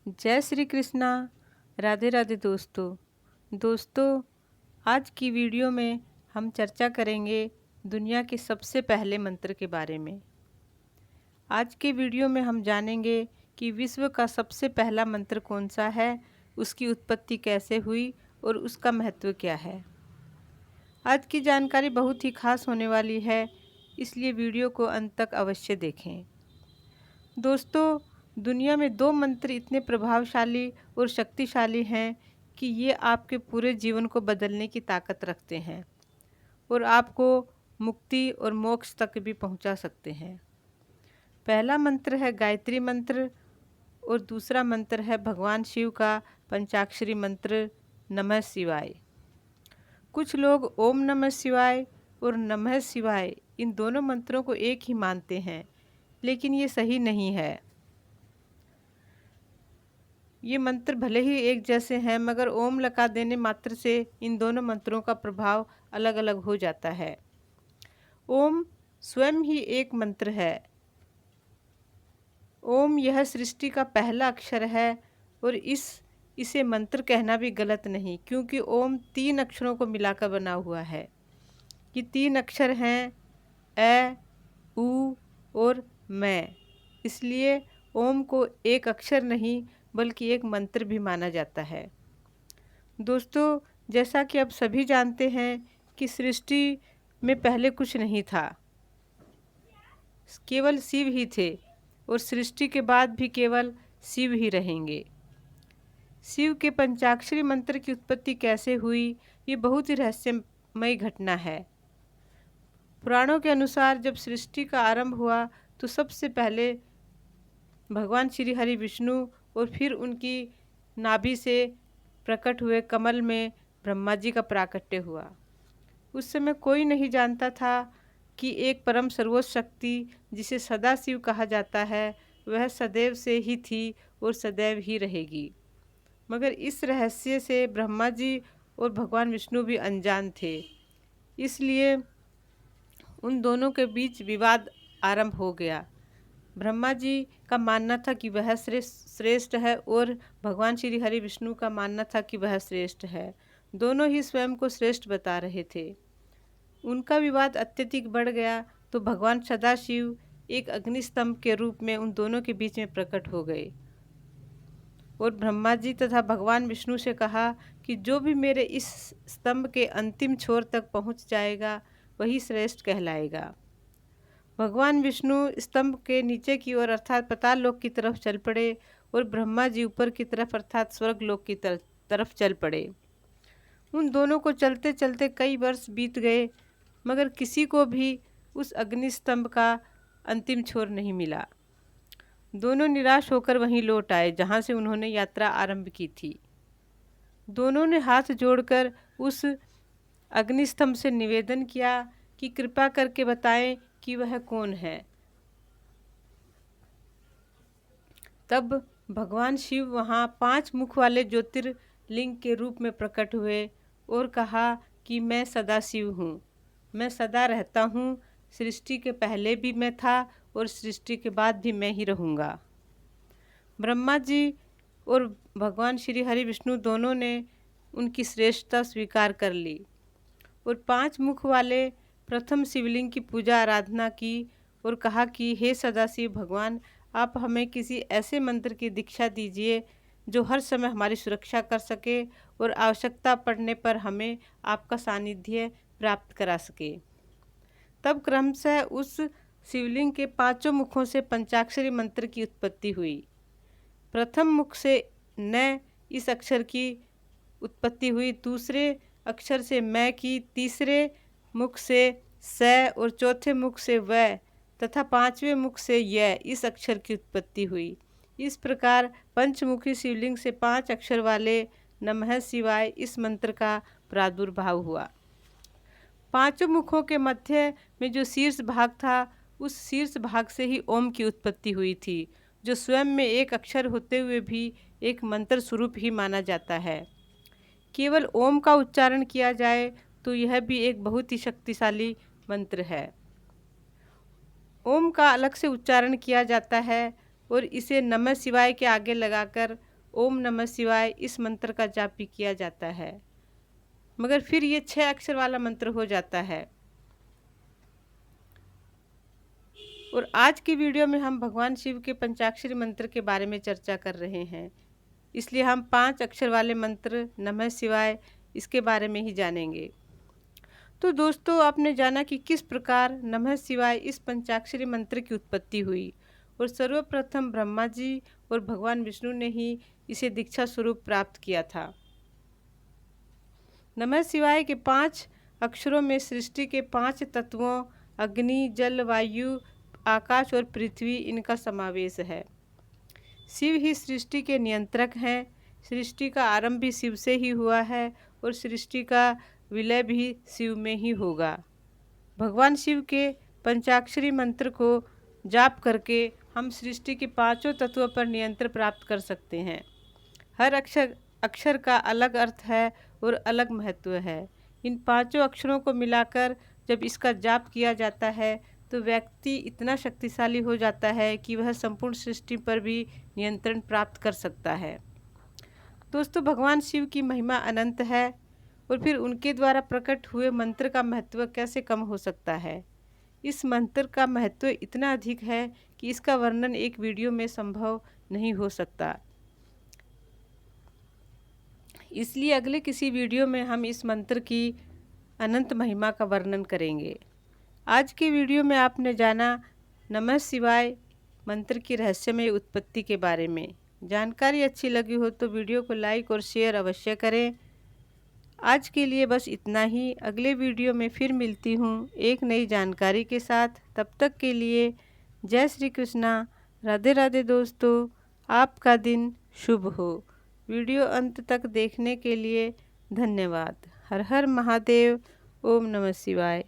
जय श्री कृष्णा। राधे राधे दोस्तों, आज की वीडियो में हम चर्चा करेंगे दुनिया के सबसे पहले मंत्र के बारे में। आज के वीडियो में हम जानेंगे कि विश्व का सबसे पहला मंत्र कौन सा है, उसकी उत्पत्ति कैसे हुई और उसका महत्व क्या है। आज की जानकारी बहुत ही खास होने वाली है, इसलिए वीडियो को अंत तक अवश्य देखें। दोस्तों, दुनिया में दो मंत्र इतने प्रभावशाली और शक्तिशाली हैं कि ये आपके पूरे जीवन को बदलने की ताकत रखते हैं और आपको मुक्ति और मोक्ष तक भी पहुंचा सकते हैं। पहला मंत्र है गायत्री मंत्र और दूसरा मंत्र है भगवान शिव का पंचाक्षरी मंत्र नमः शिवाय। कुछ लोग ओम नमः शिवाय और नमः शिवाय इन दोनों मंत्रों को एक ही मानते हैं, लेकिन ये सही नहीं है। ये मंत्र भले ही एक जैसे हैं, मगर ओम लगा देने मात्र से इन दोनों मंत्रों का प्रभाव अलग अलग हो जाता है। ओम स्वयं ही एक मंत्र है। ओम यह सृष्टि का पहला अक्षर है और इसे मंत्र कहना भी गलत नहीं, क्योंकि ओम 3 अक्षरों को मिलाकर बना हुआ है। ये 3 अक्षर हैं ए, उ और मैं। इसलिए ओम को एक अक्षर नहीं बल्कि एक मंत्र भी माना जाता है। दोस्तों, जैसा कि आप सभी जानते हैं कि सृष्टि में पहले कुछ नहीं था, केवल शिव ही थे और सृष्टि के बाद भी केवल शिव ही रहेंगे। शिव के पंचाक्षरी मंत्र की उत्पत्ति कैसे हुई, ये बहुत ही रहस्यमय घटना है। पुराणों के अनुसार जब सृष्टि का आरंभ हुआ तो सबसे पहले भगवान श्री हरि विष्णु और फिर उनकी नाभि से प्रकट हुए कमल में ब्रह्मा जी का प्राकट्य हुआ। उस समय कोई नहीं जानता था कि एक परम सर्वोच्च शक्ति जिसे सदाशिव कहा जाता है, वह सदैव से ही थी और सदैव ही रहेगी। मगर इस रहस्य से ब्रह्मा जी और भगवान विष्णु भी अनजान थे, इसलिए उन दोनों के बीच विवाद आरंभ हो गया। ब्रह्मा जी का मानना था कि वह श्रेष्ठ है और भगवान श्री हरि विष्णु का मानना था कि वह श्रेष्ठ है। दोनों ही स्वयं को श्रेष्ठ बता रहे थे। उनका विवाद अत्यधिक बढ़ गया तो भगवान सदाशिव एक अग्निस्तंभ के रूप में उन दोनों के बीच में प्रकट हो गए और ब्रह्मा जी तथा भगवान विष्णु से कहा कि जो भी मेरे इस स्तंभ के अंतिम छोर तक पहुंच जाएगा वही श्रेष्ठ कहलाएगा। भगवान विष्णु स्तंभ के नीचे की ओर अर्थात पाताल लोक की तरफ चल पड़े और ब्रह्मा जी ऊपर की तरफ अर्थात स्वर्ग लोक की तरफ चल पड़े। उन दोनों को चलते चलते कई वर्ष बीत गए, मगर किसी को भी उस अग्नि स्तंभ का अंतिम छोर नहीं मिला। दोनों निराश होकर वहीं लौट आए जहां से उन्होंने यात्रा आरंभ की थी। दोनों ने हाथ जोड़कर उस अग्निस्तंभ से निवेदन किया कि कृपा करके बताएं कि वह कौन है। तब भगवान शिव वहां 5 मुख वाले ज्योतिर्लिंग के रूप में प्रकट हुए और कहा कि मैं सदा शिव हूँ, मैं सदा रहता हूँ। सृष्टि के पहले भी मैं था और सृष्टि के बाद भी मैं ही रहूँगा। ब्रह्मा जी और भगवान श्री हरि विष्णु दोनों ने उनकी श्रेष्ठता स्वीकार कर ली और 5 मुख वाले प्रथम शिवलिंग की पूजा आराधना की और कहा कि हे सदाशिव भगवान, आप हमें किसी ऐसे मंत्र की दीक्षा दीजिए जो हर समय हमारी सुरक्षा कर सके और आवश्यकता पड़ने पर हमें आपका सानिध्य प्राप्त करा सके। तब क्रमशः उस शिवलिंग के 5 मुखों से पंचाक्षरी मंत्र की उत्पत्ति हुई। प्रथम मुख से न इस अक्षर की उत्पत्ति हुई, दूसरे अक्षर से मैं की, तीसरे मुख से स और चौथे मुख से व तथा 5वें मुख से य इस अक्षर की उत्पत्ति हुई। इस प्रकार पंचमुखी शिवलिंग से 5 अक्षर वाले नमः शिवाय इस मंत्र का प्रादुर्भाव हुआ। 5 मुखों के मध्य में जो शीर्ष भाग था, उस शीर्ष भाग से ही ओम की उत्पत्ति हुई थी, जो स्वयं में एक अक्षर होते हुए भी एक मंत्र स्वरूप ही माना जाता है। केवल ओम का उच्चारण किया जाए तो यह भी एक बहुत ही शक्तिशाली मंत्र है। ओम का अलग से उच्चारण किया जाता है और इसे नमः शिवाय के आगे लगाकर ओम नमः शिवाय इस मंत्र का जाप भी किया जाता है, मगर फिर ये 6 अक्षर वाला मंत्र हो जाता है। और आज की वीडियो में हम भगवान शिव के पंचाक्षरी मंत्र के बारे में चर्चा कर रहे हैं, इसलिए हम 5 अक्षर वाले मंत्र नमः शिवाय इसके बारे में ही जानेंगे। तो दोस्तों, आपने जाना कि किस प्रकार नमः शिवाय इस पंचाक्षरी मंत्र की उत्पत्ति हुई, और सर्वप्रथम ब्रह्मा जी और भगवान विष्णु ने ही इसे दीक्षा स्वरूप प्राप्त किया था। नमः शिवाय के 5 अक्षरों में सृष्टि के 5 तत्वों अग्नि, जल, वायु, आकाश और पृथ्वी इनका समावेश है। शिव ही सृष्टि के नियंत्रक हैं। सृष्टि का आरंभ भी शिव से ही हुआ है और सृष्टि का विलय भी शिव में ही होगा। भगवान शिव के पंचाक्षरी मंत्र को जाप करके हम सृष्टि के 5 तत्वों पर नियंत्रण प्राप्त कर सकते हैं। हर अक्षर का अलग अर्थ है और अलग महत्व है। इन 5 अक्षरों को मिलाकर जब इसका जाप किया जाता है तो व्यक्ति इतना शक्तिशाली हो जाता है कि वह संपूर्ण सृष्टि पर भी नियंत्रण प्राप्त कर सकता है। दोस्तों, भगवान शिव की महिमा अनंत है, और फिर उनके द्वारा प्रकट हुए मंत्र का महत्व कैसे कम हो सकता है। इस मंत्र का महत्व इतना अधिक है कि इसका वर्णन एक वीडियो में संभव नहीं हो सकता। इसलिए अगले किसी वीडियो में हम इस मंत्र की अनंत महिमा का वर्णन करेंगे। आज के वीडियो में आपने जाना नमः शिवाय मंत्र की रहस्यमय उत्पत्ति के बारे में। जानकारी अच्छी लगी हो तो वीडियो को लाइक और शेयर अवश्य करें। आज के लिए बस इतना ही। अगले वीडियो में फिर मिलती हूँ एक नई जानकारी के साथ। तब तक के लिए जय श्री कृष्णा, राधे राधे दोस्तों, आपका दिन शुभ हो। वीडियो अंत तक देखने के लिए धन्यवाद। हर हर महादेव। ओम नमः शिवाय।